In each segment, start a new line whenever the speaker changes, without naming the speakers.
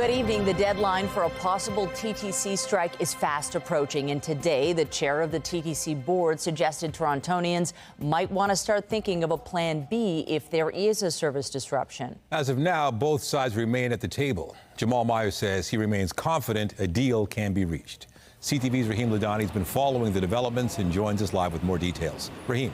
Good evening. The deadline for a possible TTC strike is fast approaching, and today the chair of the TTC board suggested Torontonians might want to start thinking of a plan B if there is a service disruption. As of now, both sides remain at the table. Jamaal Myers says he remains confident a deal can be reached. CTV's Raheem Ladani has been following the developments and joins us live with more details. Raheem.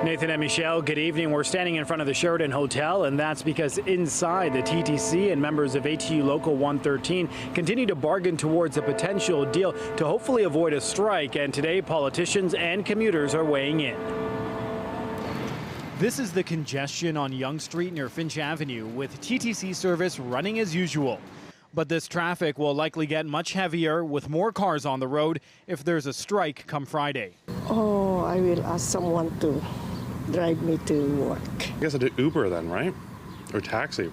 Nathan and Michelle, good evening. We're standing in front of the Sheraton Hotel, and that's because inside the TTC and members of ATU Local 113 continue to bargain towards a potential deal to hopefully avoid a strike. And today, politicians and commuters are weighing in. This is the congestion on Yonge Street near Finch Avenue, with TTC service running as usual. But this traffic will likely get much heavier with more cars on the road if there's a strike come Friday.
Oh, I will ask someone to drive me to work.
I guess I do Uber then, right? Or taxi.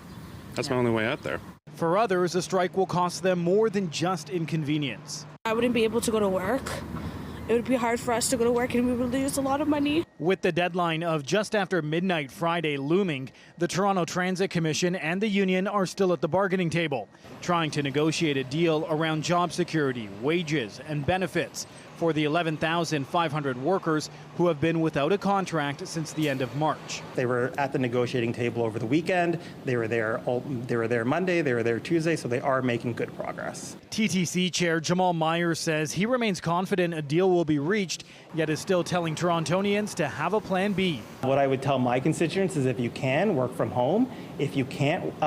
That's my only way out there.
For others, a strike will cost them more than just inconvenience.
I wouldn't be able to go to work. It would be hard for us to go to work, and we would lose a lot of money.
With the deadline of just after midnight Friday looming, the Toronto Transit Commission and the union are still at the bargaining table, trying to negotiate a deal around job security, wages, and benefits for the 11,500 workers who have been without a contract since the end of March.
They were at the negotiating table over the weekend. They were there Monday, they were there Tuesday, so they are making good progress.
TTC Chair Jamaal Myers says he remains confident a deal will be reached, yet is still telling Torontonians to have a plan B.
What I would tell my constituents is if you can, work from home. If you can't,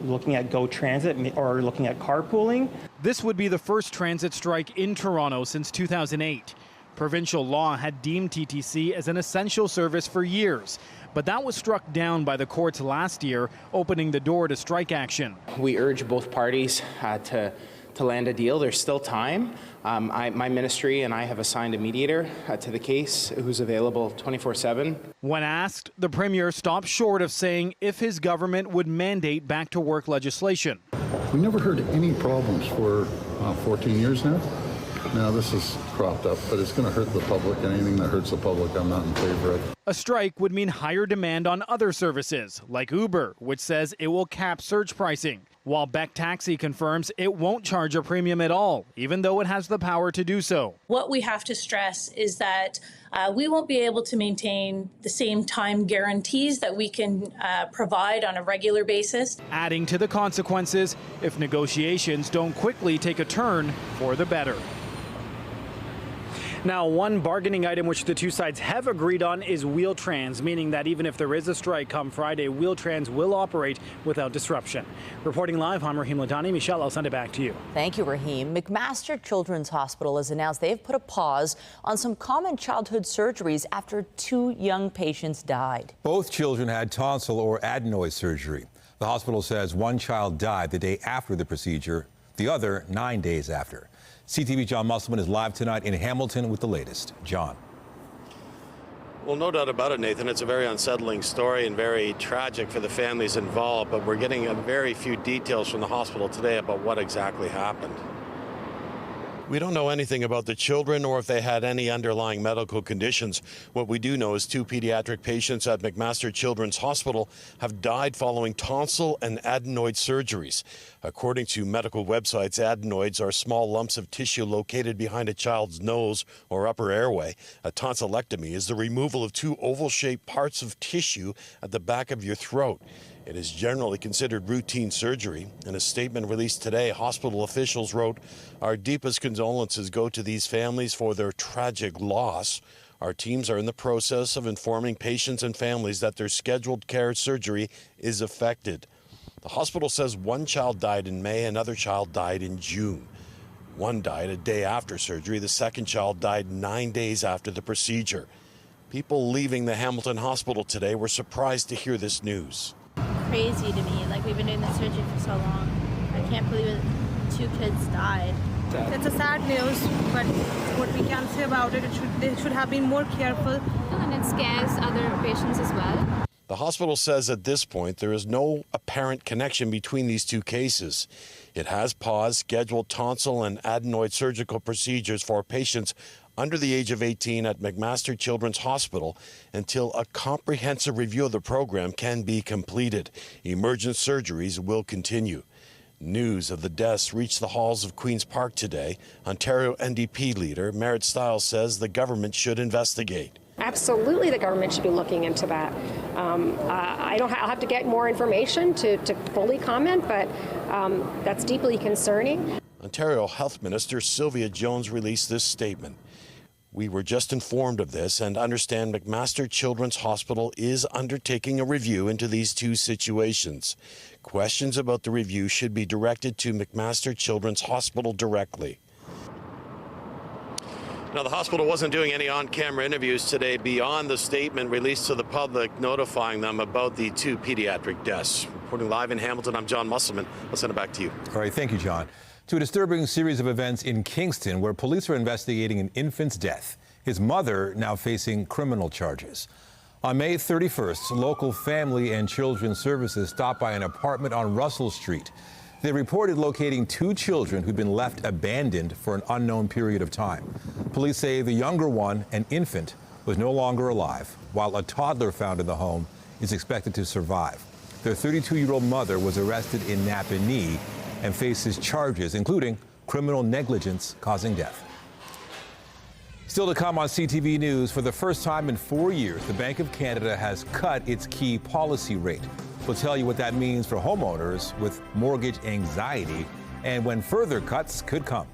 looking at Go Transit or looking at carpooling.
This would be the first transit strike in Toronto since 2008. Provincial law had deemed TTC as an essential service for years, but that was struck down by the courts last year, opening the door to strike action.
We urge both parties to land a deal. There's still time. My ministry and I have assigned a mediator to the case who's available 24/7.
When asked, the Premier stopped short of saying if his government would mandate back-to-work legislation.
We never heard any problems for 14 years now. Now this has cropped up, but it's going to hurt the public, and anything that hurts the public I'm not in favor of.
A strike would mean higher demand on other services, like Uber, which says it will cap surge pricing, while Beck Taxi confirms it won't charge a premium at all, even though it has the power to do so.
What we have to stress is that we won't be able to maintain the same time guarantees that we can provide on a regular basis.
Adding to the consequences if negotiations don't quickly take a turn for the better. Now, one bargaining item which the two sides have agreed on is Wheel-Trans, meaning that even if there is a strike come Friday, Wheel-Trans will operate without disruption. Reporting live, I'm Raheem Ladani. Michelle, I'll send it back to you.
Thank you, Raheem. McMaster Children's Hospital has announced they've put a pause on some common childhood surgeries after 2 young patients died.
Both children had tonsil or adenoid surgery. The hospital says one child died the day after the procedure, the other 9 days after. CTV John Musselman is live tonight in Hamilton with the latest. John.
Well, no doubt about it, Nathan. It's a very unsettling story and very tragic for the families involved, but we're getting a very few details from the hospital today about what exactly happened. We don't know anything about the children or if they had any underlying medical conditions. What we do know is 2 pediatric patients at McMaster Children's Hospital have died following tonsil and adenoid surgeries. According to medical websites, adenoids are small lumps of tissue located behind a child's nose or upper airway. A tonsillectomy is the removal of 2 oval-shaped parts of tissue at the back of your throat. It is generally considered routine surgery. In a statement released today, hospital officials wrote, "Our deepest condolences go to these families for their tragic loss. Our teams are in the process of informing patients and families that their scheduled care surgery is affected." The hospital says one child died in May, another child died in June. One died a day after surgery. The second child died 9 days after the procedure. People leaving the Hamilton Hospital today were surprised to hear this news.
Crazy to me. Like, we've been doing this surgery for so long. I can't believe it. 2 kids died.
It's a sad news, but what we can say about it, they should have been more careful.
And it scares other patients as well.
The hospital says at this point there is no apparent connection between these 2 cases. It has paused scheduled tonsil and adenoid surgical procedures for patients under the age of 18 at McMaster Children's Hospital until a comprehensive review of the program can be completed. Emergent surgeries will continue. News of the deaths reached the halls of Queen's Park today. Ontario NDP leader Margaret says the government should investigate.
Absolutely, the government should be looking into that. I'll have to get more information to fully comment, but that's deeply concerning.
Ontario Health Minister Sylvia Jones released this statement. We were just informed of this and understand McMaster Children's Hospital is undertaking a review into these two situations. Questions about the review should be directed to McMaster Children's Hospital directly. Now, the hospital wasn't doing any on-camera interviews today beyond the statement released to the public notifying them about the two pediatric deaths. Reporting live in Hamilton, I'm John Musselman. I'll send it back to you.
All right, thank you, John. To a disturbing series of events in Kingston where police are investigating an infant's death. His mother now facing criminal charges. On May 31st, local family and children's services stopped by an apartment on Russell Street. They reported locating two children who'd been left abandoned for an unknown period of time. Police say the younger one, an infant, was no longer alive, while a toddler found in the home is expected to survive. Their 32-year-old mother was arrested in Napanee and faces charges, including criminal negligence causing death. Still to come on CTV News, for the first time in 4 years, the Bank of Canada has cut its key policy rate. We'll tell you what that means for homeowners with mortgage anxiety and when further cuts could come.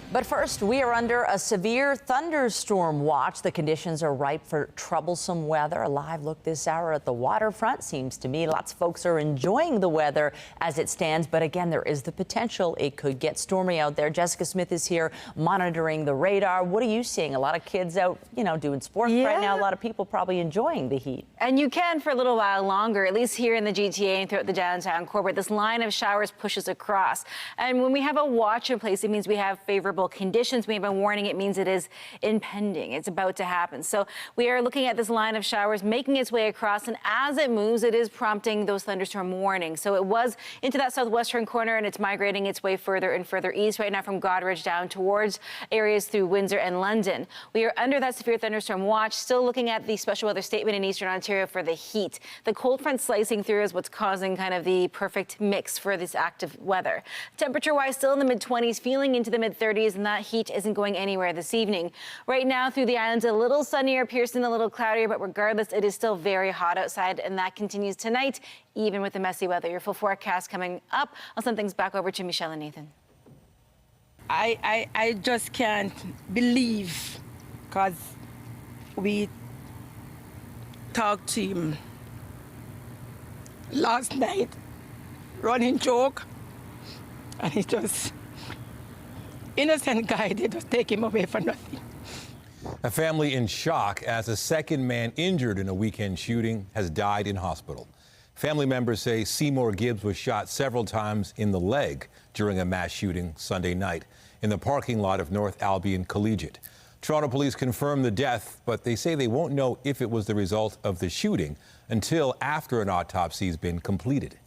But first, we are under a severe thunderstorm watch. The conditions are ripe for troublesome weather. A live look this hour at the waterfront. Seems to me lots of folks are enjoying the weather as it stands. But again, there is the potential it could get stormy out there. Jessica Smith is here monitoring the radar. What are you seeing? A lot of kids out, doing sports right now. A lot of people probably enjoying the heat.
And you can for a little while longer, at least here in the GTA and throughout the downtown core, where this line of showers pushes across. And when we have a watch in place, it means we have favorable conditions. We have a warning. It means it is impending. It's about to happen. So we are looking at this line of showers making its way across, and as it moves, it is prompting those thunderstorm warnings. So it was into that southwestern corner, and it's migrating its way further and further east right now from Goderich down towards areas through Windsor and London. We are under that severe thunderstorm watch, still looking at the special weather statement in eastern Ontario for the heat. The cold front slicing through is what's causing kind of the perfect mix for this active weather. Temperature-wise, still in the mid-20s, feeling into the mid-30s, and that heat isn't going anywhere this evening. Right now through the islands, a little sunnier, Pearson a little cloudier, but regardless, it is still very hot outside, and that continues tonight, even with the messy weather. Your full forecast coming up. I'll send things back over to Michelle and Nathan.
I just can't believe, because we talked to him last night, running joke, and he just innocent guy, they just take him away for nothing.
A family in shock as a second man injured in a weekend shooting has died in hospital. Family members say Seymour Gibbs was shot several times in the leg during a mass shooting Sunday night in the parking lot of North Albion Collegiate. Toronto police confirmed the death, but they say they won't know if it was the result of the shooting until after an autopsy has been completed.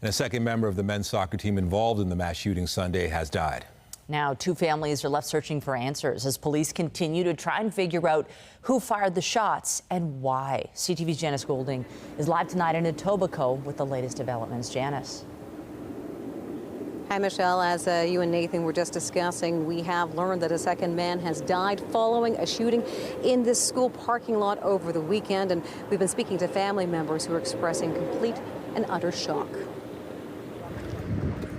And a second member of the men's soccer team involved in the mass shooting Sunday has died.
Now, two families are left searching for answers as police continue to try and figure out who fired the shots and why. CTV's Janice Golding is live tonight in Etobicoke with the latest developments. Janice.
Hi, Michelle. As you and Nathan were just discussing, we have learned that a second man has died following a shooting in this school parking lot over the weekend. And we've been speaking to family members who are expressing complete and utter shock.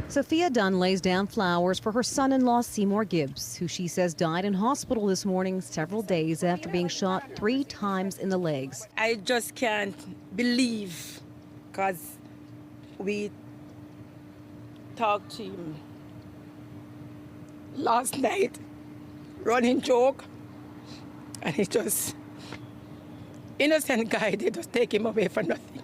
Sophia Dunn lays down flowers for her son-in-law, Seymour Gibbs, who she says died in hospital this morning several days after being shot 3 times in the legs.
I just can't believe, because we talked to him last night, running joke, and he just innocent guy, they just take him away for nothing.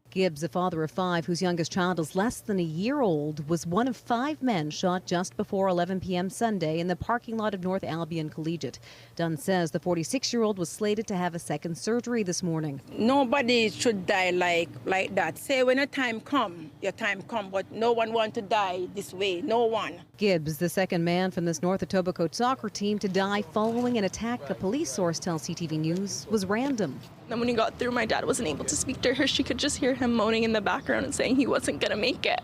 Gibbs, a father of 5 whose youngest child is less than a year old, was one of 5 men shot just before 11 p.m. Sunday in the parking lot of North Albion Collegiate. Dunn says the 46-year-old was slated to have a second surgery this morning.
Nobody should die like that. Say when your time come, but no one wants to die this way, no one.
Gibbs, the second man from this North Etobicoke soccer team to die following an attack, a police source tells CTV News, was random.
And when he got through, my dad wasn't able to speak to her. She could just hear him moaning in the background and saying he wasn't going to make it.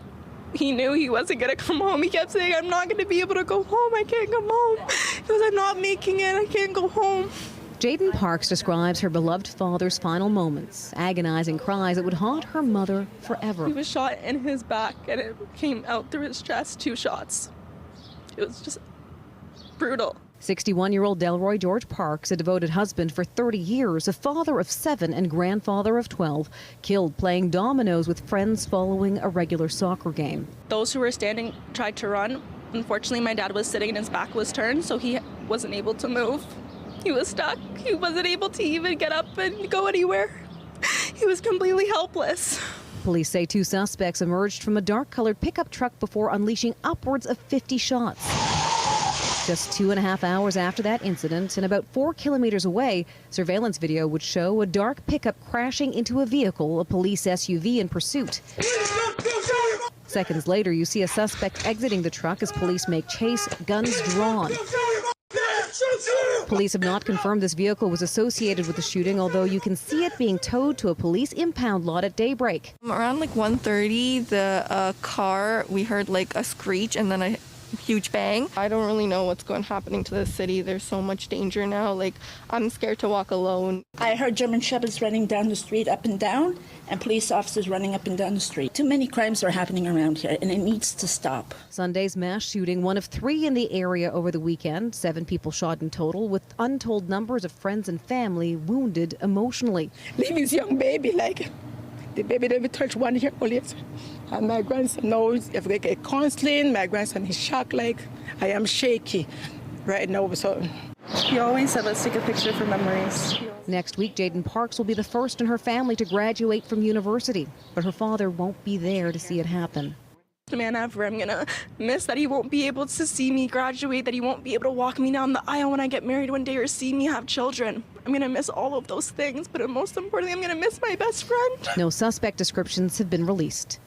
He knew he wasn't going to come home. He kept saying, I'm not going to be able to go home. I can't come home. He goes, I'm not making it. I can't go home.
Jaden Parks describes her beloved father's final moments, agonizing cries that would haunt her mother forever.
He was shot in his back, and it came out through his chest, 2 shots. It was just brutal.
61-year-old Delroy George Parks, a devoted husband for 30 years, a father of 7 and grandfather of 12, killed playing dominoes with friends following a regular soccer game.
Those who were standing tried to run. Unfortunately, my dad was sitting and his back was turned, so he wasn't able to move. He was stuck. He wasn't able to even get up and go anywhere. He was completely helpless.
Police say 2 suspects emerged from a dark-colored pickup truck before unleashing upwards of 50 shots. Just 2.5 hours after that incident, and about 4 kilometers away, surveillance video would show a dark pickup crashing into a vehicle, a police SUV in pursuit. Seconds later, you see a suspect exiting the truck as police make chase, guns drawn. Police have not confirmed this vehicle was associated with the shooting, although you can see it being towed to a police impound lot at daybreak.
Around like 1:30, the car, we heard like a screech and then a huge bang. I don't really know what's happening to the city. There's so much danger now. Like, I'm scared to walk alone.
I heard German shepherds running down the street up and down, and police officers running up and down the street. Too many crimes are happening around here, and it needs to stop.
Sunday's mass shooting, one of 3 in the area over the weekend. 7 people shot in total, with untold numbers of friends and family wounded emotionally.
Leave his young baby, like, the baby never touched 1 year old yet. And my grandson knows if they get counseling, my grandson is shocked, like, I am shaky right now. So
He always said, let's take a picture for memories.
Next week, Jaden Parks will be the first in her family to graduate from university, but her father won't be there to see it happen.
The man ever, I'm gonna miss that he won't be able to see me graduate, that he won't be able to walk me down the aisle when I get married one day or see me have children. I'm gonna miss all of those things, but most importantly, I'm gonna miss my best friend.
No suspect descriptions have been released.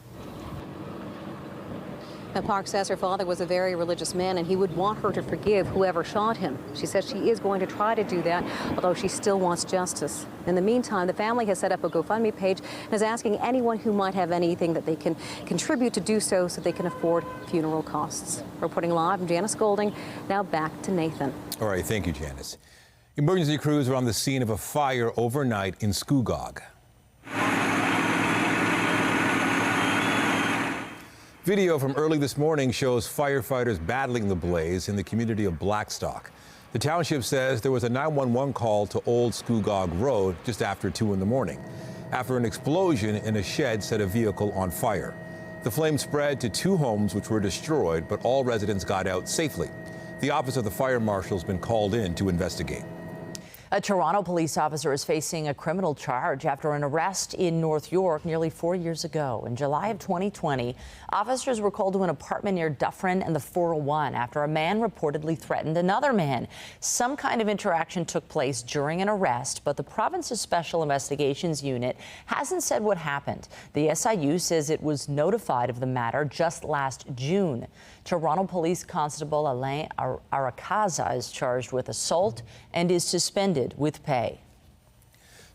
Parks says her father was a very religious man and he would want her to forgive whoever shot him. She says she is going to try to do that, although she still wants justice. In the meantime, the family has set up a GoFundMe page and is asking anyone who might have anything that they can contribute to do so they can afford funeral costs. Reporting live, I'm Janice Golding. Now back to Nathan.
All right, thank you, Janice. Emergency crews are on the scene of a fire overnight in Scugog. Video from early this morning shows firefighters battling the blaze in the community of Blackstock. The township says there was a 911 call to Old Scugog Road just after 2 in the morning, after an explosion in a shed set a vehicle on fire. The flames spread to 2 homes which were destroyed, but all residents got out safely. The office of the fire marshal has been called in to investigate.
A Toronto police officer is facing a criminal charge after an arrest in North York nearly 4 years ago. In July of 2020, officers were called to an apartment near Dufferin and the 401 after a man reportedly threatened another man. Some kind of interaction took place during an arrest, but the province's Special Investigations Unit hasn't said what happened. The SIU says it was notified of the matter just last June. Toronto Police Constable Alain Arakaza is charged with assault and is suspended with pay.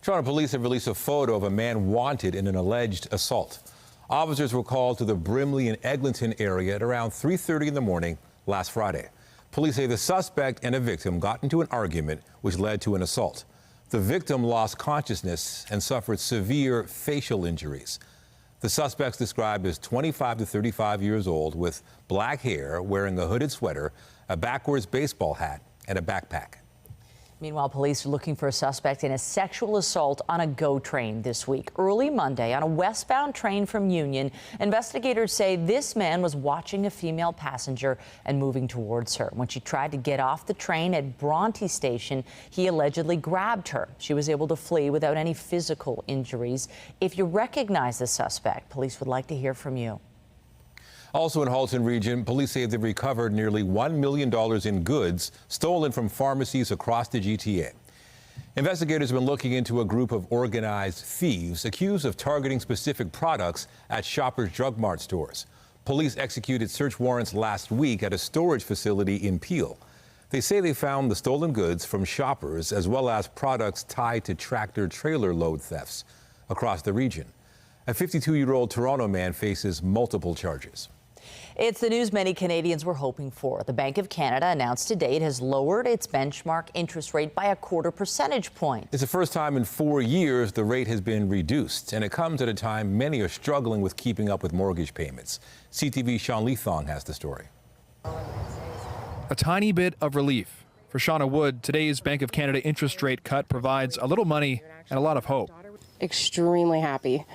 Toronto police have released a photo of a man wanted in an alleged assault. Officers were called to the Brimley and Eglinton area at around 3:30 in the morning last Friday. Police say the suspect and a victim got into an argument which led to an assault. The victim lost consciousness and suffered severe facial injuries. The suspect's described as 25 to 35 years old with black hair, wearing a hooded sweater, a backwards baseball hat, and a backpack.
Meanwhile, police are looking for a suspect in a sexual assault on a GO train this week. Early Monday, on a westbound train from Union, investigators say this man was watching a female passenger and moving towards her. When she tried to get off the train at Bronte Station, he allegedly grabbed her. She was able to flee without any physical injuries. If you recognize the suspect, police would like to hear from you.
Also in Halton Region, police say they've recovered nearly $1 million in goods stolen from pharmacies across the GTA. Investigators have been looking into a group of organized thieves accused of targeting specific products at Shoppers Drug Mart stores. Police executed search warrants last week at a storage facility in Peel. They say they found the stolen goods from Shoppers as well as products tied to tractor-trailer load thefts across the region. A 52-year-old Toronto man faces multiple charges.
It's the news many Canadians were hoping for. The Bank of Canada announced today it has lowered its benchmark interest rate by 1/4 percentage point.
It's the first time in 4 years the rate has been reduced, and it comes at a time many are struggling with keeping up with mortgage payments. CTV's Sean Leathong has the story.
A tiny bit of relief. For Shauna Wood, today's Bank of Canada interest rate cut provides a little money and a lot of hope.
Extremely happy.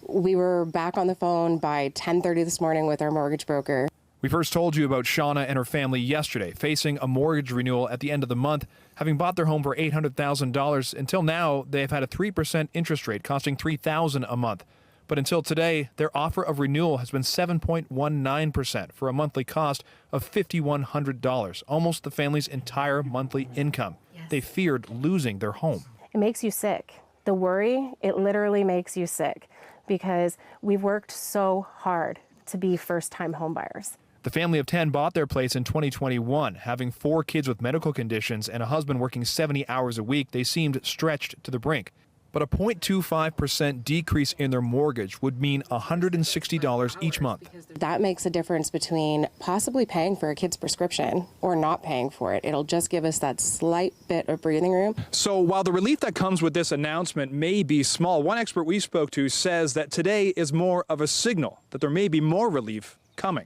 We were back on the phone by 10:30 this morning with our mortgage broker.
We first told you about Shauna and her family yesterday, facing a mortgage renewal at the end of the month, having bought their home for $800,000. Until now, they've had a 3% interest rate costing $3,000 a month. But until today, their offer of renewal has been 7.19% for a monthly cost of $5,100, almost the family's entire monthly income. They feared losing their home.
It makes you sick. The worry, it literally makes you sick, because we've worked so hard to be first-time homebuyers.
The family of 10 bought their place in 2021. Having 4 kids with medical conditions and a husband working 70 hours a week, they seemed stretched to the brink. But a 0.25% decrease in their mortgage would mean $160 each month.
That makes a difference between possibly paying for a kid's prescription or not paying for it. It'll just give us that slight bit of breathing room.
So while the relief that comes with this announcement may be small, one expert we spoke to says that today is more of a signal that there may be more relief coming.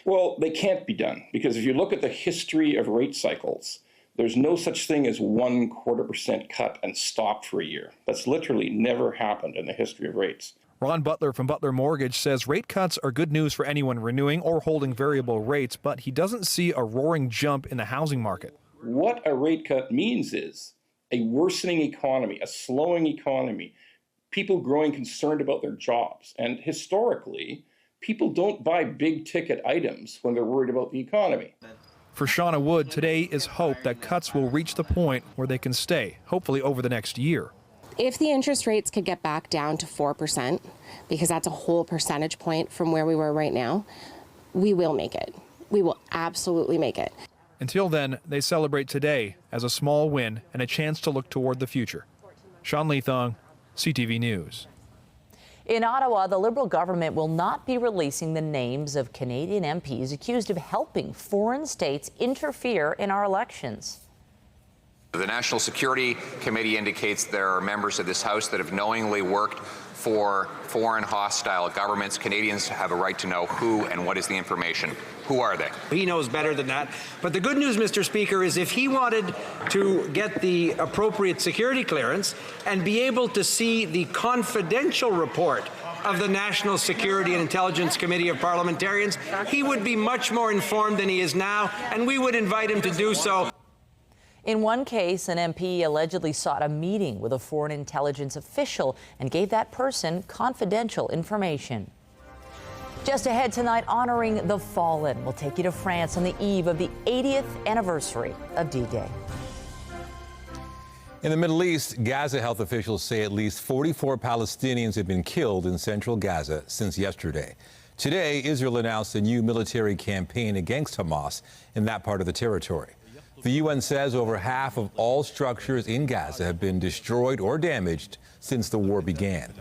Well, they can't be done, because if you look at the history of rate cycles, there's no such thing as 1/4% cut and stop for a year. That's literally never happened in the history of rates.
Ron Butler from Butler Mortgage says rate cuts are good news for anyone renewing or holding variable rates, but he doesn't see a roaring jump in the housing market.
What a rate cut means is a worsening economy, a slowing economy, people growing concerned about their jobs. And historically, people don't buy big ticket items when they're worried about the economy.
For Shauna Wood, today is hope that cuts will reach the point where they can stay, hopefully over the next year.
If the interest rates could get back down to 4%, because that's a whole percentage point from where we were right now, we will make it. We will absolutely make it.
Until then, they celebrate today as a small win and a chance to look toward the future. Sean Leathong, CTV News.
In Ottawa, the Liberal government will not be releasing the names of Canadian MPs accused of helping foreign states interfere in our elections.
The National Security Committee indicates there are members of this House that have knowingly worked for foreign hostile governments. Canadians have a right to know who and what is the information. Who are they?
He knows better than that. But the good news, Mr. Speaker, is if he wanted to get the appropriate security clearance and be able to see the confidential report of the National Security and Intelligence Committee of Parliamentarians, he would be much more informed than he is now, and we would invite him to do so.
In one case, an MP allegedly sought a meeting with a foreign intelligence official and gave that person confidential information. Just ahead tonight, honoring the fallen. We'll take you to France on the eve of the 80th anniversary of D-Day.
In the Middle East, Gaza health officials say at least 44 Palestinians have been killed in central Gaza since yesterday. Today, Israel announced a new military campaign against Hamas in that part of the territory. The UN says over half of all structures in Gaza have been destroyed or damaged since the war began.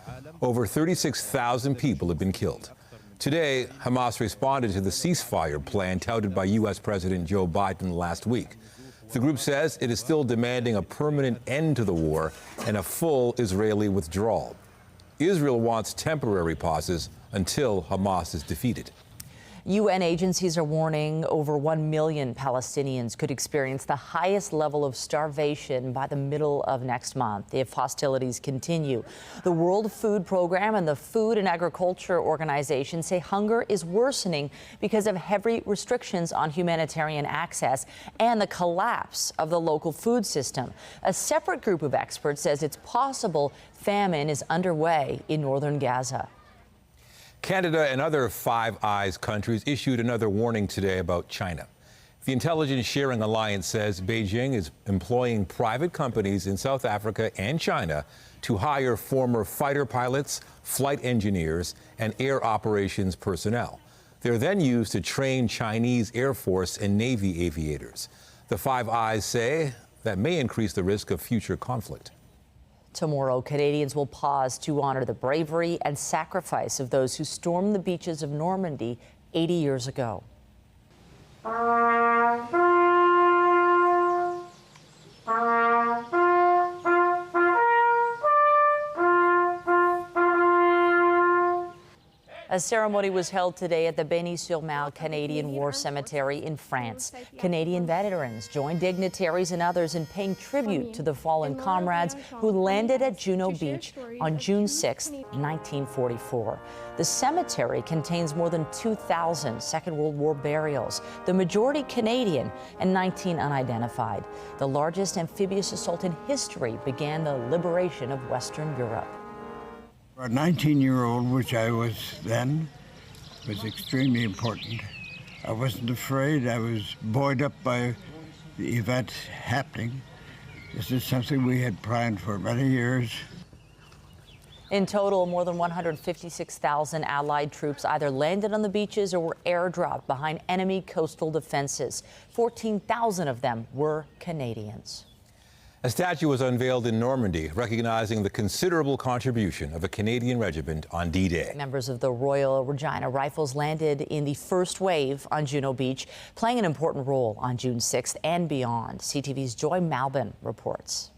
Over 36,000 people have been killed. Today, Hamas responded to the ceasefire plan touted by U.S. President Joe Biden last week. The group says it is still demanding a permanent end to the war and a full Israeli withdrawal. Israel wants temporary pauses until Hamas is defeated.
UN agencies are warning over 1 million Palestinians could experience the highest level of starvation by the middle of next month if hostilities continue. The World Food Program and the Food and Agriculture Organization say hunger is worsening because of heavy restrictions on humanitarian access and the collapse of the local food system. A separate group of experts says it's possible famine is underway in northern Gaza.
Canada and other Five Eyes countries issued another warning today about China. The Intelligence Sharing Alliance says Beijing is employing private companies in South Africa and China to hire former fighter pilots, flight engineers, and air operations personnel. They're then used to train Chinese Air Force and Navy aviators. The Five Eyes say that may increase the risk of future conflict.
Tomorrow, Canadians will pause to honor the bravery and sacrifice of those who stormed the beaches of Normandy 80 years ago. A ceremony was held today at the Bény-sur-Marne Canadian War Cemetery in France. Canadian veterans joined dignitaries and others in paying tribute to the fallen comrades who landed at Juno Beach on June 6, 1944. The cemetery contains more than 2,000 Second World War burials, the majority Canadian and 19 unidentified. The largest amphibious assault in history began the liberation of Western Europe.
A 19-year-old, which I was then, was extremely important. I wasn't afraid. I was buoyed up by the event happening. This is something we had planned for many years.
In total, more than 156,000 Allied troops either landed on the beaches or were airdropped behind enemy coastal defenses. 14,000 of them were Canadians.
A statue was unveiled in Normandy, recognizing the considerable contribution of a Canadian regiment on D-Day.
Members of the Royal Regina Rifles landed in the first wave on Juno Beach, playing an important role on June 6th and beyond. CTV's Joy Malbin reports.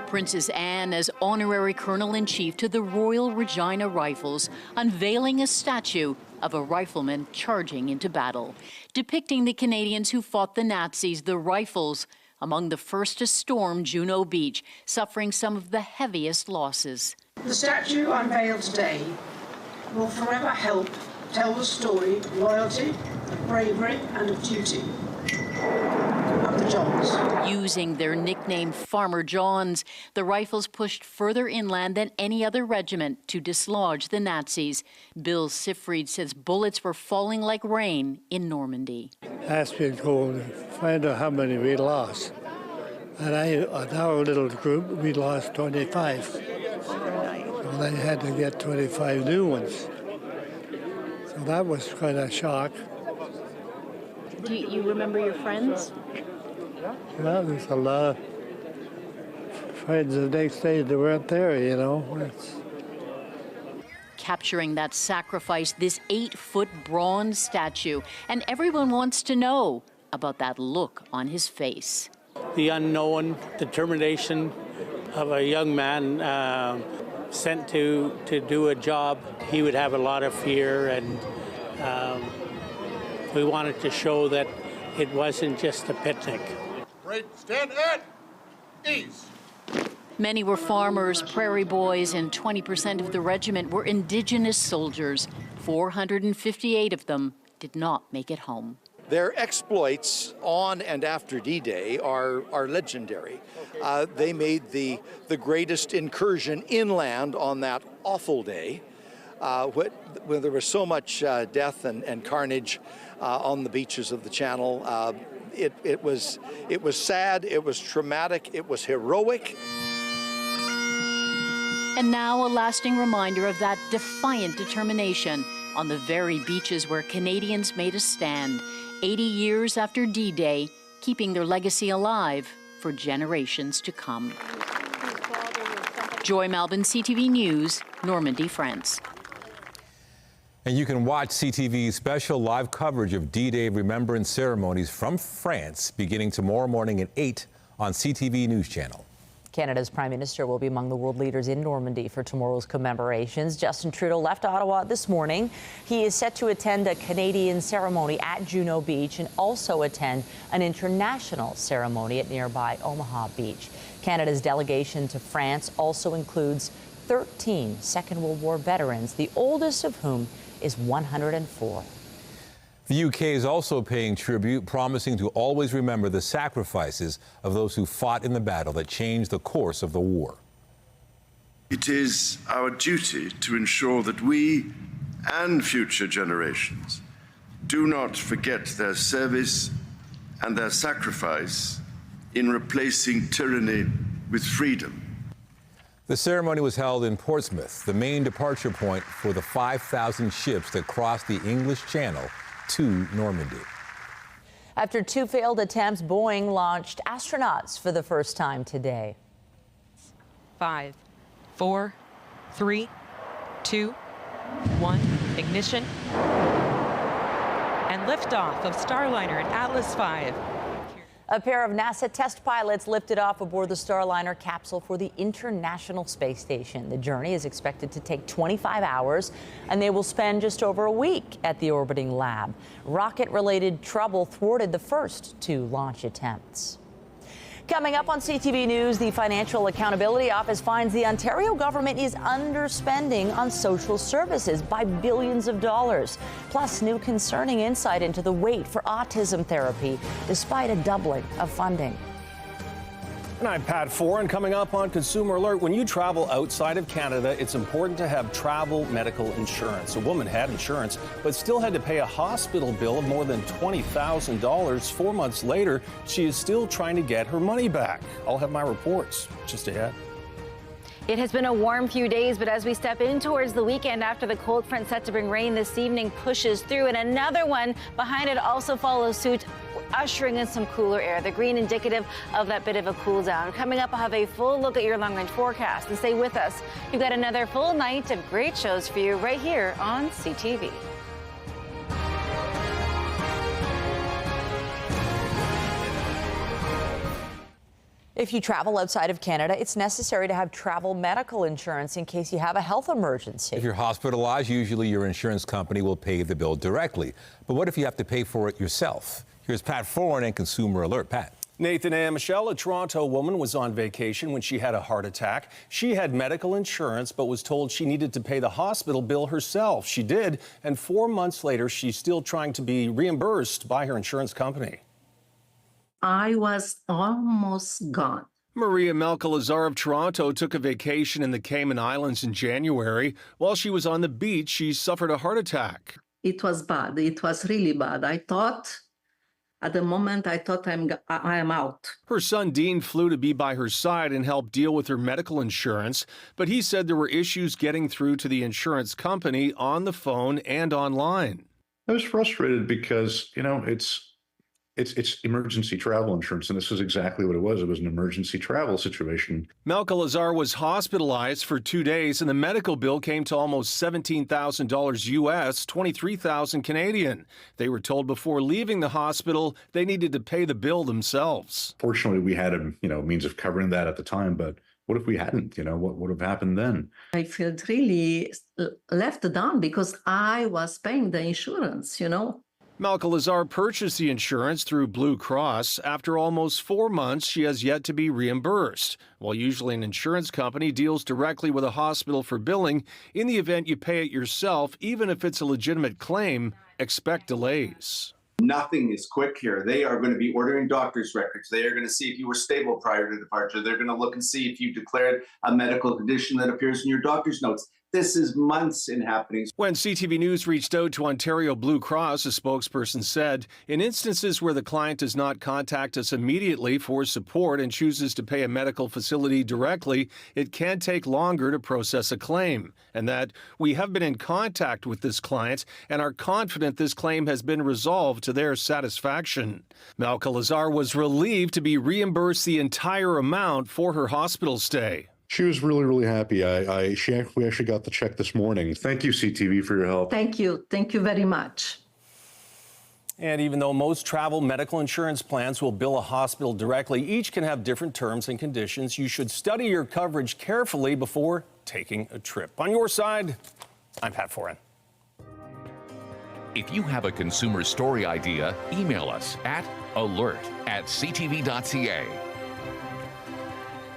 Princess Anne as Honorary Colonel-in-Chief to the Royal Regina Rifles, unveiling a statue of a rifleman charging into battle, depicting the Canadians who fought the Nazis, the Rifles, among the first to storm Juno Beach, suffering some of the heaviest losses.
The statue unveiled today will forever help tell the story of loyalty, of bravery and of duty of the Johns.
Using their nickname Farmer Johns, the Rifles pushed further inland than any other regiment to dislodge the Nazis. Bill Sifried says bullets were falling like rain in Normandy.
Asked me to go and find out how many we lost. And on our little group, we lost 25. So they had to get 25 new ones. So that was quite a shock.
Do you remember your friends?
Well, there's a lot of friends the next day that weren't there, you know.
Capturing that sacrifice, this 8-foot bronze statue. And everyone wants to know about that look on his face.
The unknown determination of a young man sent to do a job. He would have a lot of fear, and we wanted to show that it wasn't just a picnic.
Right, stand at ease.
Many were farmers, prairie boys, and 20% of the regiment were Indigenous soldiers. 458 of them did not make it home.
Their exploits on and after D-Day are legendary. They made the greatest incursion inland on that awful day, when there was so much death and carnage on the beaches of the Channel. It was sad, it was traumatic, it was heroic.
And now a lasting reminder of that defiant determination on the very beaches where Canadians made a stand, 80 years after D-Day, keeping their legacy alive for generations to come. Joy Malbin, CTV News, Normandy, France.
And you can watch CTV's special live coverage of D-Day remembrance ceremonies from France beginning tomorrow morning at 8 on CTV News Channel.
Canada's Prime Minister will be among the world leaders in Normandy for tomorrow's commemorations. Justin Trudeau left Ottawa this morning. He is set to attend a Canadian ceremony at Juno Beach and also attend an international ceremony at nearby Omaha Beach. Canada's delegation to France also includes 13 Second World War veterans, the oldest of whom is 104.
The UK is also paying tribute, promising to always remember the sacrifices of those who fought in the battle that changed the course of the war.
It is our duty to ensure that we and future generations do not forget their service and their sacrifice in replacing tyranny with freedom.
The ceremony was held in Portsmouth, the main departure point for the 5,000 ships that crossed the English Channel to Normandy.
After 2 failed attempts, Boeing launched astronauts for the first time today.
5, 4, 3, 2,
1, ignition, and liftoff of Starliner and Atlas V.
A pair of NASA test pilots lifted off aboard the Starliner capsule for the International Space Station. The journey is expected to take 25 hours, and they will spend just over a week at the orbiting lab. Rocket-related trouble thwarted the first 2 launch attempts. Coming up on CTV News, the Financial Accountability Office finds the Ontario government is underspending on social services by billions of dollars. Plus, new concerning insight into the wait for autism therapy, despite a doubling of funding.
And I'm Pat Foran. Coming up on Consumer Alert, when you travel outside of Canada, it's important to have travel medical insurance. A woman had insurance, but still had to pay a hospital bill of more than $20,000. 4 months later, she is still trying to get her money back. I'll have my reports just ahead.
It has been a warm few days, but as we step in towards the weekend after the cold front set to bring rain this evening pushes through, and another one behind it also follows suit, ushering in some cooler air. The green indicative of that bit of a cool down. Coming up, I'll have a full look at your long-range forecast. And stay with us. You've got another full night of great shows for you right here on CTV.
If you travel outside of Canada, it's necessary to have travel medical insurance in case you have a health emergency.
If you're hospitalized, usually your insurance company will pay the bill directly. But what if you have to pay for it yourself? Here's Pat Foran and Consumer Alert. Pat.
Nathan and Michelle, a Toronto woman was on vacation when she had a heart attack. She had medical insurance, but was told she needed to pay the hospital bill herself. She did, and 4 months later, she's still trying to be reimbursed by her insurance company.
I was almost gone.
Maria Melkalazar of Toronto took a vacation in the Cayman Islands in January. While she was on the beach, she suffered a heart attack.
It was bad. It was really bad. At the moment, I thought I am out.
Her son Dean flew to be by her side and help deal with her medical insurance, but he said there were issues getting through to the insurance company on the phone and online.
I was frustrated because, it's emergency travel insurance, and this is exactly what it was. It was an emergency travel situation.
Melkalazar was hospitalized for 2 days, and the medical bill came to almost $17,000 US, 23,000 Canadian. They were told before leaving the hospital they needed to pay the bill themselves.
Fortunately, we had a means of covering that at the time, but what if we hadn't? What would have happened then?
I felt really left down because I was paying the insurance,
Melkalazar purchased the insurance through Blue Cross. After almost 4 months, she has yet to be reimbursed. While usually an insurance company deals directly with a hospital for billing, in the event you pay it yourself, even if it's a legitimate claim, expect delays.
Nothing is quick here. They are going to be ordering doctor's records. They are going to see if you were stable prior to departure. They're going to look and see if you declared a medical condition that appears in your doctor's notes. This is months in happening.
When CTV News reached out to Ontario Blue Cross, a spokesperson said, in instances where the client does not contact us immediately for support and chooses to pay a medical facility directly, it can take longer to process a claim, and that we have been in contact with this client and are confident this claim has been resolved to their satisfaction. Melkalazar was relieved to be reimbursed the entire amount for her hospital stay.
She was really, really happy. We actually got the check this morning. Thank you, CTV, for your help.
Thank you. Thank you very much.
And even though most travel medical insurance plans will bill a hospital directly, each can have different terms and conditions. You should study your coverage carefully before taking a trip. On your side, I'm Pat Foran.
If you have a consumer story idea, email us at alert@ctv.ca.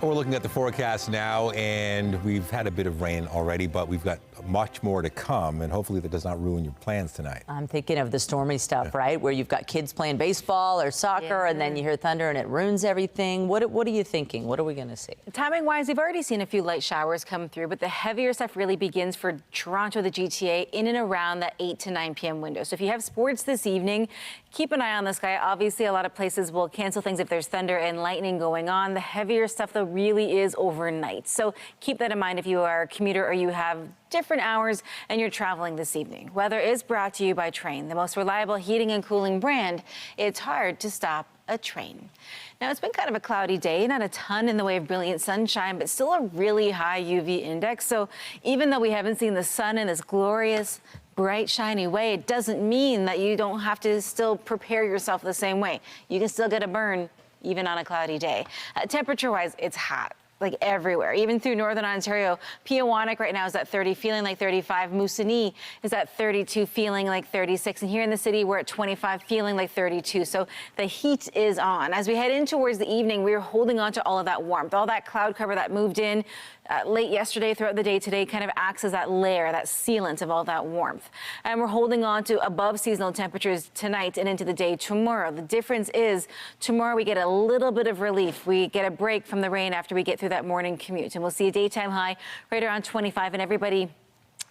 We're looking at the forecast now, and we've had a bit of rain already, but we've got much more to come, and hopefully that does not ruin your plans tonight.
I'm thinking of the stormy stuff, right? Where you've got kids playing baseball or soccer, and then you hear thunder and it ruins everything. What are you thinking? What are we going to see?
Timing-wise, we've already seen a few light showers come through, but the heavier stuff really begins for Toronto, the GTA, in and around the 8 to 9 p.m. window. So if you have sports this evening, keep an eye on the sky. Obviously, a lot of places will cancel things if there's thunder and lightning going on. The heavier stuff, though, really is overnight. So keep that in mind if you are a commuter or you have different hours and you're traveling this evening. Weather is brought to you by Train, the most reliable heating and cooling brand. It's hard to stop a train. Now, it's been kind of a cloudy day, not a ton in the way of brilliant sunshine, but still a really high UV index. So even though we haven't seen the sun in this glorious, bright, shiny way, it doesn't mean that you don't have to still prepare yourself the same way. You can still get a burn even on a cloudy day. Temperature-wise, it's hot. Like everywhere, even through northern Ontario. Peawanuck right now is at 30, feeling like 35. Moosonee is at 32, feeling like 36. And here in the city, we're at 25, feeling like 32. So the heat is on. As we head in towards the evening, we're holding on to all of that warmth. All that cloud cover that moved in late yesterday, throughout the day today, kind of acts as that layer, that sealant of all that warmth. And we're holding on to above seasonal temperatures tonight and into the day tomorrow. The difference is tomorrow we get a little bit of relief. We get a break from the rain after we get through that morning commute. And we'll see a daytime high right around 25, and everybody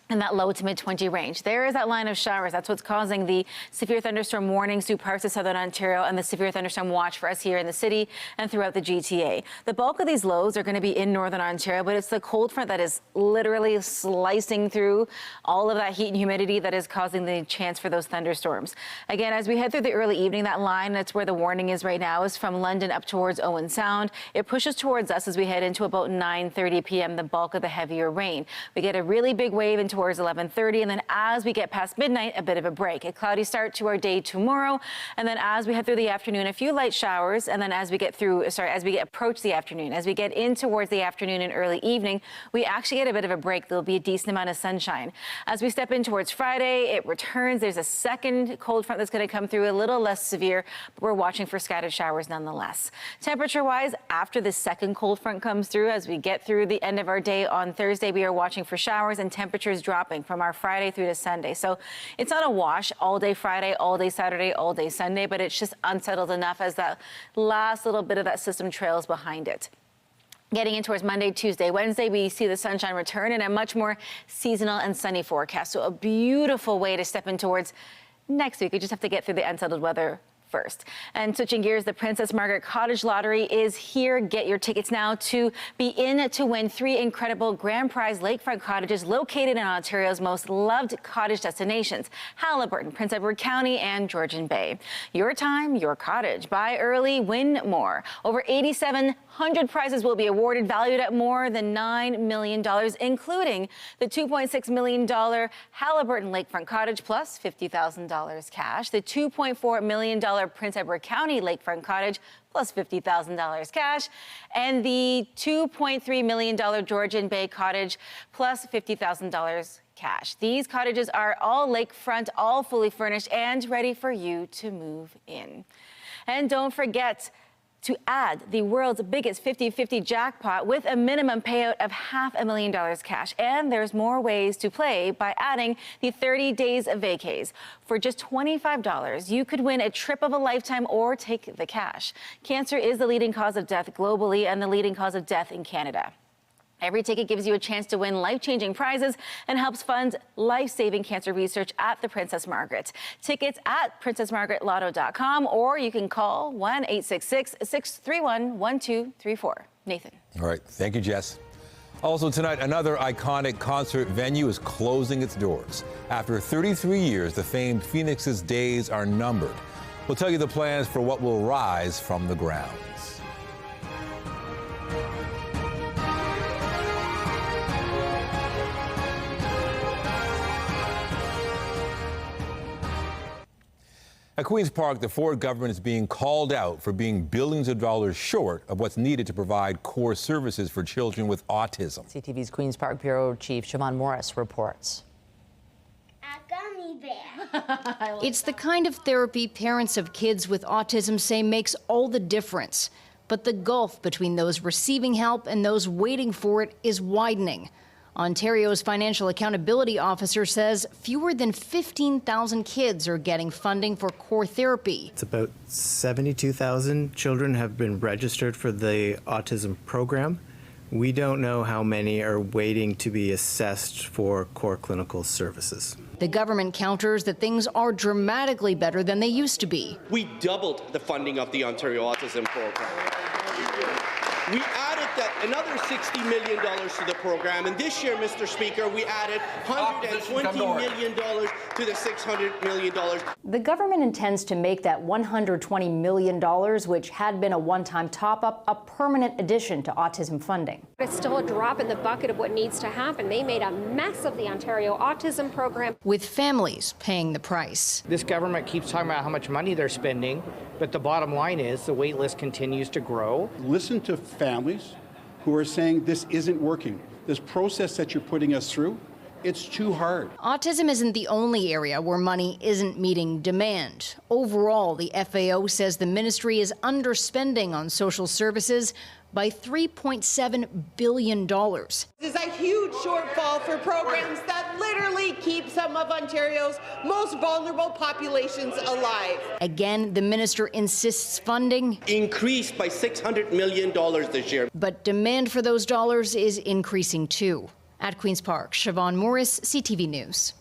in that low to mid 20 range. There is that line of showers. That's what's causing the severe thunderstorm warnings through parts of southern Ontario and the severe thunderstorm watch for us here in the city and throughout the GTA. The bulk of these lows are going to be in northern Ontario, but it's the cold front that is literally slicing through all of that heat and humidity that is causing the chance for those thunderstorms. Again, as we head through the early evening, that line, that's where the warning is right now, is from London up towards Owen Sound. It pushes towards us as we head into about 9:30 p.m., the bulk of the heavier rain. We get a really big wave into towards 11:30, and then as we get past midnight, a bit of a break. A cloudy start to our day tomorrow, and then as we head through the afternoon, a few light showers, and then as we approach the afternoon, as we get in towards the afternoon and early evening, we actually get a bit of a break. There'll be a decent amount of sunshine. As we step in towards Friday, it returns. There's a second cold front that's going to come through, a little less severe, but we're watching for scattered showers nonetheless. Temperature-wise, after the second cold front comes through, as we get through the end of our day on Thursday, we are watching for showers and temperatures dropping from our Friday through to Sunday. So it's not a wash all day Friday, all day Saturday, all day Sunday, but it's just unsettled enough as that last little bit of that system trails behind it. Getting in towards Monday, Tuesday, Wednesday, we see the sunshine return and a much more seasonal and sunny forecast. So a beautiful way to step in towards next week. We just have to get through the unsettled weather first. And switching gears, the Princess Margaret Cottage Lottery is here. Get your tickets now to be in to win 3 incredible grand prize lakefront cottages located in Ontario's most loved cottage destinations: Haliburton, Prince Edward County, and Georgian Bay. Your time, your cottage. Buy early, win more. Over 8,700 prizes will be awarded, valued at more than $9 million, including the $2.6 million Haliburton lakefront cottage plus $50,000 cash, the $2.4 million Prince Edward County lakefront cottage plus $50,000 cash, and the $2.3 million Georgian Bay cottage plus $50,000 cash. These cottages are all lakefront, all fully furnished and ready for you to move in. And don't forget to add the world's biggest 50-50 jackpot with a minimum payout of $500,000 cash. And there's more ways to play by adding the 30 days of vacays. For just $25, you could win a trip of a lifetime or take the cash. Cancer is the leading cause of death globally and the leading cause of death in Canada. Every ticket gives you a chance to win life-changing prizes and helps fund life-saving cancer research at the Princess Margaret. Tickets at princessmargaretlotto.com, or you can call 1-866-631-1234. Nathan.
All right. Thank you, Jess. Also tonight, another iconic concert venue is closing its doors. After 33 years, the famed Phoenix's days are numbered. We'll tell you the plans for what will rise from the ground. At Queen's Park, the Ford government is being called out for being billions of dollars short of what's needed to provide core services for children with autism.
CTV's Queen's Park Bureau Chief Jamaal Myers reports.
It's the kind of therapy parents of kids with autism say makes all the difference. But the gulf between those receiving help and those waiting for it is widening. Ontario's Financial Accountability Officer says fewer than 15,000 kids are getting funding for core therapy.
It's about 72,000 children have been registered for the autism program. We don't know how many are waiting to be assessed for core clinical services.
The government counters that things are dramatically better than they used to be.
We doubled the funding of the Ontario Autism Program. We added another $60 million to the program. And this year, Mr. Speaker, we added $120 million to the $600 million.
The government intends to make that $120 million, which had been a one-time top-up, a permanent addition to autism funding.
It's still a drop in the bucket of what needs to happen. They made a mess of the Ontario Autism Program.
With families paying the price.
This government keeps talking about how much money they're spending, but the bottom line is the wait list continues to grow.
Listen to families who are saying this isn't working. This process that you're putting us through, it's too hard.
Autism isn't the only area where money isn't meeting demand. Overall, the FAO says the ministry is underspending on social services by $3.7 billion.
This is a huge shortfall for programs that literally keep some of Ontario's most vulnerable populations alive.
Again, the minister insists funding
increased by $600 million this year.
But demand for those dollars is increasing too. At Queen's Park, Siobhan Morris, CTV News.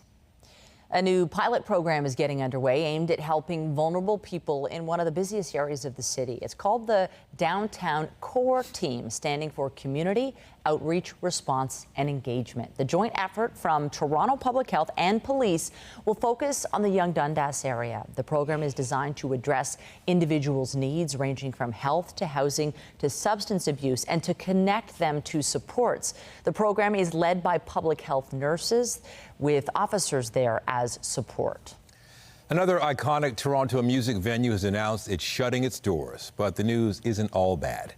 A new pilot program is getting underway aimed at helping vulnerable people in one of the busiest areas of the city. It's called the Downtown Core Team, standing for Community Outreach, Response and Engagement. The joint effort from Toronto Public Health and police will focus on the Yonge Dundas area. The program is designed to address individuals' needs ranging from health to housing to substance abuse and to connect them to supports. The program is led by public health nurses with officers there as support.
Another iconic Toronto music venue has announced it's shutting its doors, but the news isn't all bad.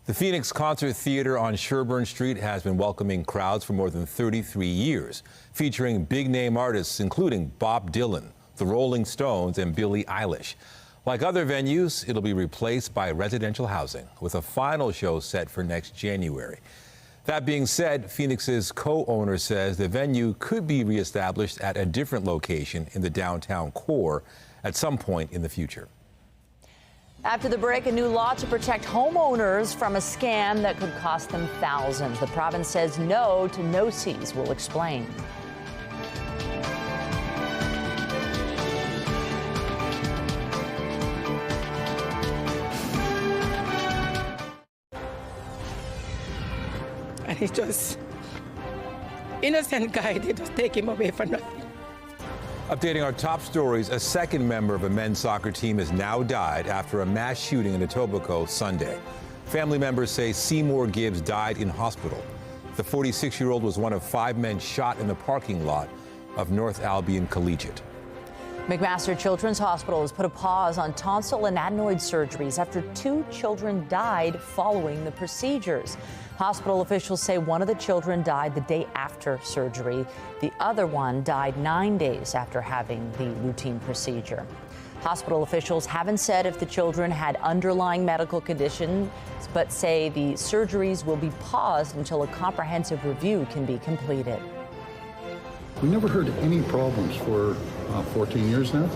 The Phoenix Concert Theatre on Sherbourne Street has been welcoming crowds for more than 33 years, featuring big-name artists including Bob Dylan, the Rolling Stones, and Billie Eilish. Like other venues, it'll be replaced by residential housing, with a final show set for next January. That being said, Phoenix's co-owner says the venue could be reestablished at a different location in the downtown core at some point in the future.
After the break, a new law to protect homeowners from a scam that could cost them thousands. The province says no to no-seas. We'll explain.
And he's just innocent guy. They just take him away for nothing.
Updating our top stories, a second member of a men's soccer team has now died after a mass shooting in Etobicoke Sunday. Family members say Seymour Gibbs died in hospital. The 46-year-old was one of 5 men shot in the parking lot of North Albion Collegiate.
McMaster Children's Hospital has put a pause on tonsil and adenoid surgeries after 2 children died following the procedures. Hospital officials say one of the children died the day after surgery. The other one died 9 days after having the routine procedure. Hospital officials haven't said if the children had underlying medical conditions, but say the surgeries will be paused until a comprehensive review can be completed.
We never heard any problems for 14 years now.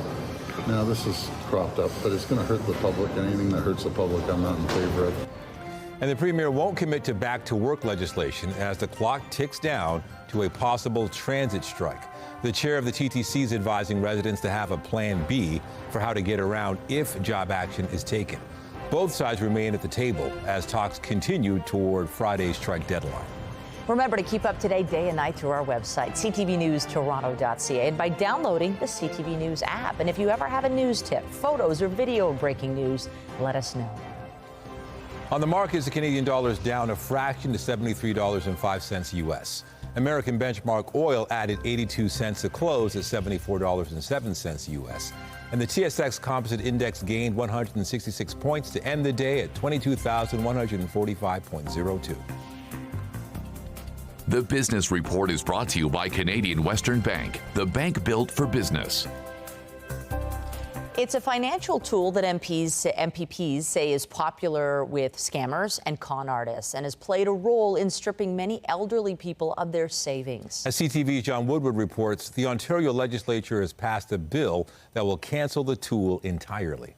Now this has cropped up, but it's going to hurt the public. Anything that hurts the public, I'm not in favor of.
And the Premier won't commit to back-to-work legislation as the clock ticks down to a possible transit strike. The chair of the TTC is advising residents to have a plan B for how to get around if job action is taken. Both sides remain at the table as talks continue toward Friday's strike deadline.
Remember to keep up to date day and night through our website, ctvnewstoronto.ca, and by downloading the CTV News app. And if you ever have a news tip, photos, or video of breaking news, let us know.
On the markets, the Canadian dollar is down a fraction to $73.05 U.S. American benchmark oil added 82 cents to close at $74.07 U.S. And the TSX Composite Index gained 166 points to end the day at 22,145.02.
The Business Report is brought to you by Canadian Western Bank, the bank built for business.
It's a financial tool that MPPs say is popular with scammers and con artists and has played a role in stripping many elderly people of their savings.
As CTV's John Woodward reports, the Ontario Legislature has passed a bill that will cancel the tool entirely.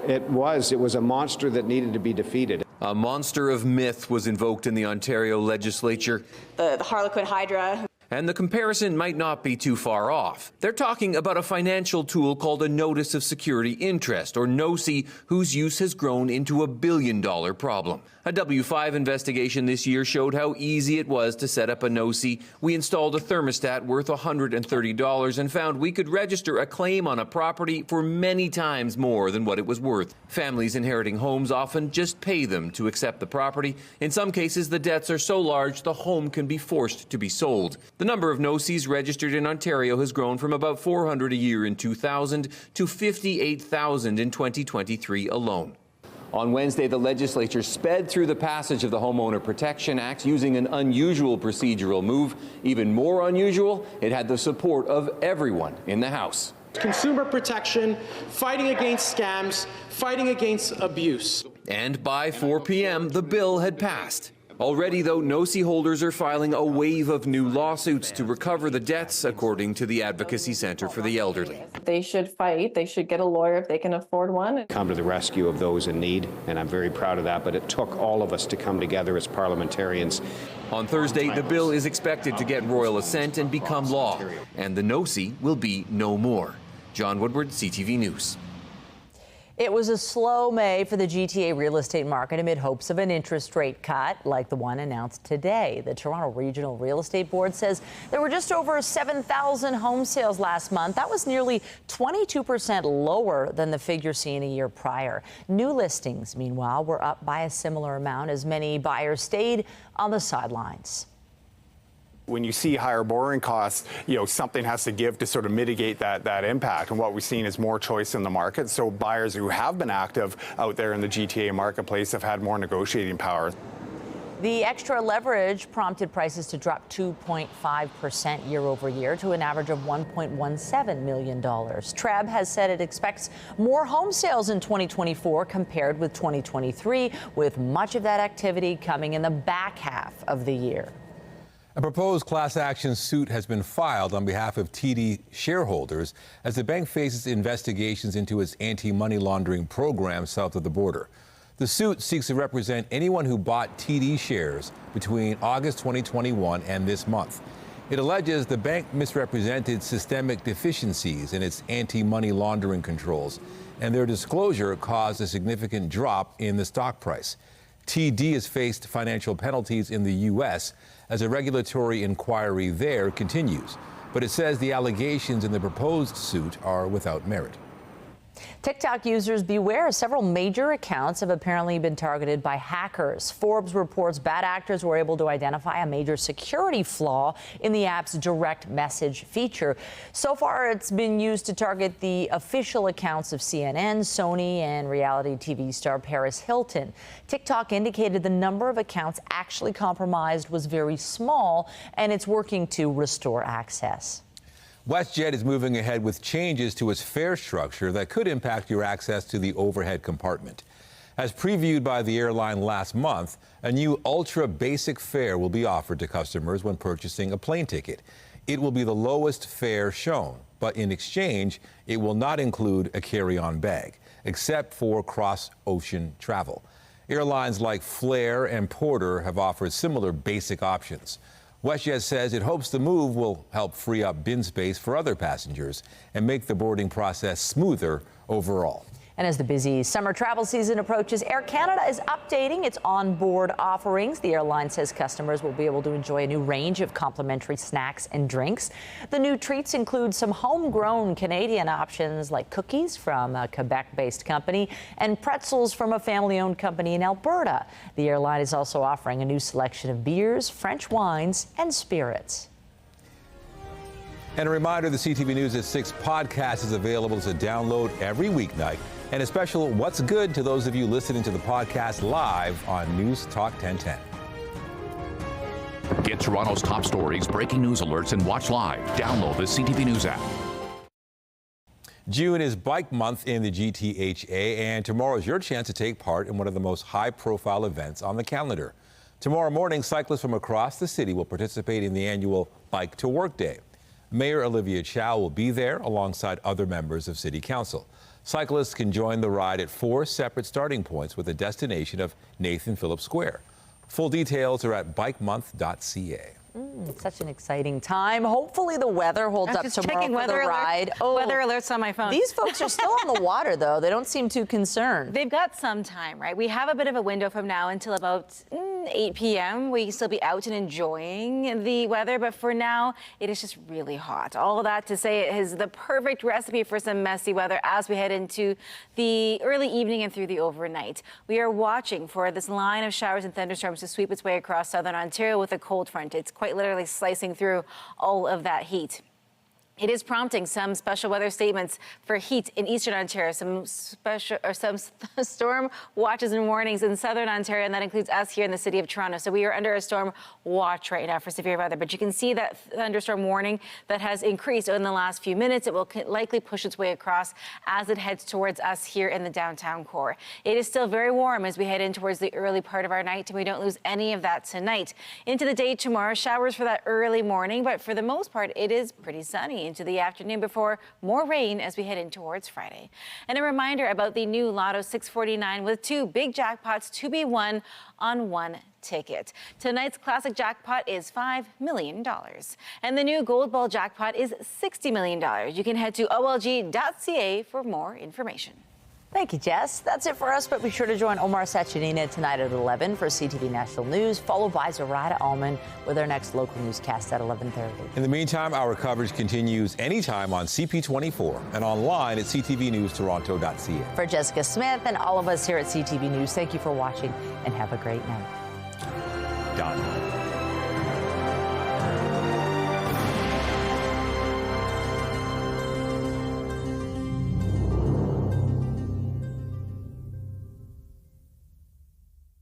It was a monster that needed to be defeated.
A monster of myth was invoked in the Ontario Legislature.
The Harlequin Hydra.
And the comparison might not be too far off. They're talking about a financial tool called a Notice of Security Interest, or NOSI, whose use has grown into a billion-dollar problem. A W5 investigation this year showed how easy it was to set up a NOSI. We installed a thermostat worth $130 and found we could register a claim on a property for many times more than what it was worth. Families inheriting homes often just pay them to accept the property. In some cases, the debts are so large the home can be forced to be sold. The number of NOSIs registered in Ontario has grown from about 400 a year in 2000 to 58,000 in 2023 alone. On Wednesday, the legislature sped through the passage of the Homeowner Protection Act using an unusual procedural move. Even more unusual, it had the support of everyone in the House.
Consumer protection, fighting against scams, fighting against abuse.
And by 4 p.m., the bill had passed. Already, though, NOSI holders are filing a wave of new lawsuits to recover the debts, according to the Advocacy Centre for the Elderly.
They should fight. They should get a lawyer if they can afford one.
Come to the rescue of those in need, and I'm very proud of that, but it took all of us to come together as parliamentarians.
On Thursday, the bill is expected to get royal assent and become law, and the NOSI will be no more. John Woodward, CTV News.
It was a slow May for the GTA real estate market amid hopes of an interest rate cut like the one announced today. The Toronto Regional Real Estate Board says there were just over 7,000 home sales last month. That was nearly 22% lower than the figure seen a year prior. New listings, meanwhile, were up by a similar amount as many buyers stayed on the sidelines.
When you see higher borrowing costs, something has to give to sort of mitigate that impact. And what we've seen is more choice in the market. So buyers who have been active out there in the GTA marketplace have had more negotiating power.
The extra leverage prompted prices to drop 2.5% year over year to an average of $1.17 million. TREB has said it expects more home sales in 2024 compared with 2023, with much of that activity coming in the back half of the year.
A proposed class action suit has been filed on behalf of TD shareholders as the bank faces investigations into its anti-money laundering program south of the border. The suit seeks to represent anyone who bought TD shares between August 2021 and this month. It alleges the bank misrepresented systemic deficiencies in its anti-money laundering controls, and their disclosure caused a significant drop in the stock price. TD has faced financial penalties in the U.S. as a regulatory inquiry there continues, but it says the allegations in the proposed suit are without merit.
TikTok users beware. Several major accounts have apparently been targeted by hackers. Forbes reports bad actors were able to identify a major security flaw in the app's direct message feature. So far, it's been used to target the official accounts of CNN, Sony, and reality TV star Paris Hilton. TikTok indicated the number of accounts actually compromised was very small, and it's working to restore access.
WestJet is moving ahead with changes to its fare structure that could impact your access to the overhead compartment. As previewed by the airline last month, a new ultra basic fare will be offered to customers when purchasing a plane ticket. It will be the lowest fare shown, but in exchange, it will not include a carry-on bag, except for cross-ocean travel. Airlines like Flair and Porter have offered similar basic options. WestJet says it hopes the move will help free up bin space for other passengers and make the boarding process smoother overall.
And as the busy summer travel season approaches, Air Canada is updating its onboard offerings. The airline says customers will be able to enjoy a new range of complimentary snacks and drinks. The new treats include some homegrown Canadian options like cookies from a Quebec-based company and pretzels from a family-owned company in Alberta. The airline is also offering a new selection of beers, French wines, and spirits.
And a reminder, the CTV News at 6 podcast is available to download every weeknight. And a special What's Good to those of you listening to the podcast live on News Talk 1010.
Get Toronto's top stories, breaking news alerts, and watch live. Download the CTV News app.
June is Bike Month in the GTHA, and tomorrow is your chance to take part in one of the most high-profile events on the calendar. Tomorrow morning, cyclists from across the city will participate in the annual Bike to Work Day. Mayor Olivia Chow will be there alongside other members of City Council. Cyclists can join the ride at 4 separate starting points with a destination of Nathan Phillips Square. Full details are at bikemonth.ca.
Such an exciting time. Hopefully the weather holds up tomorrow for the ride.
Weather alerts on my phone.
These folks are still on the water, though. They don't seem too concerned.
They've got some time, right? We have a bit of a window from now until about 8 p.m. We can still be out and enjoying the weather, but for now, it is just really hot. All of that to say it is the perfect recipe for some messy weather as we head into the early evening and through the overnight. We are watching for this line of showers and thunderstorms to sweep its way across southern Ontario with a cold front. It's quite literally slicing through all of that heat. It is prompting some special weather statements for heat in eastern Ontario, some storm watches and warnings in southern Ontario, and that includes us here in the city of Toronto. So we are under a storm watch right now for severe weather, but you can see that thunderstorm warning that has increased in the last few minutes. It will likely push its way across as it heads towards us here in the downtown core. It is still very warm as we head in towards the early part of our night, and we don't lose any of that tonight. Into the day tomorrow, showers for that early morning, but for the most part, it is pretty sunny into the afternoon before more rain as we head in towards Friday. And a reminder about the new Lotto 649 with 2 big jackpots to be won on 1 ticket. Tonight's classic jackpot is $5 million. And the new Gold Ball jackpot is $60 million. You can head to olg.ca for more information.
Thank you, Jess. That's it for us, but be sure to join Omar Sachinina tonight at 11 for CTV National News, followed by Zarada Allman with our next local newscast at 11:30.
In the meantime, our coverage continues anytime on CP24 and online at ctvnewstoronto.ca.
For Jessica Smith and all of us here at CTV News, thank you for watching and have a great night.
Done.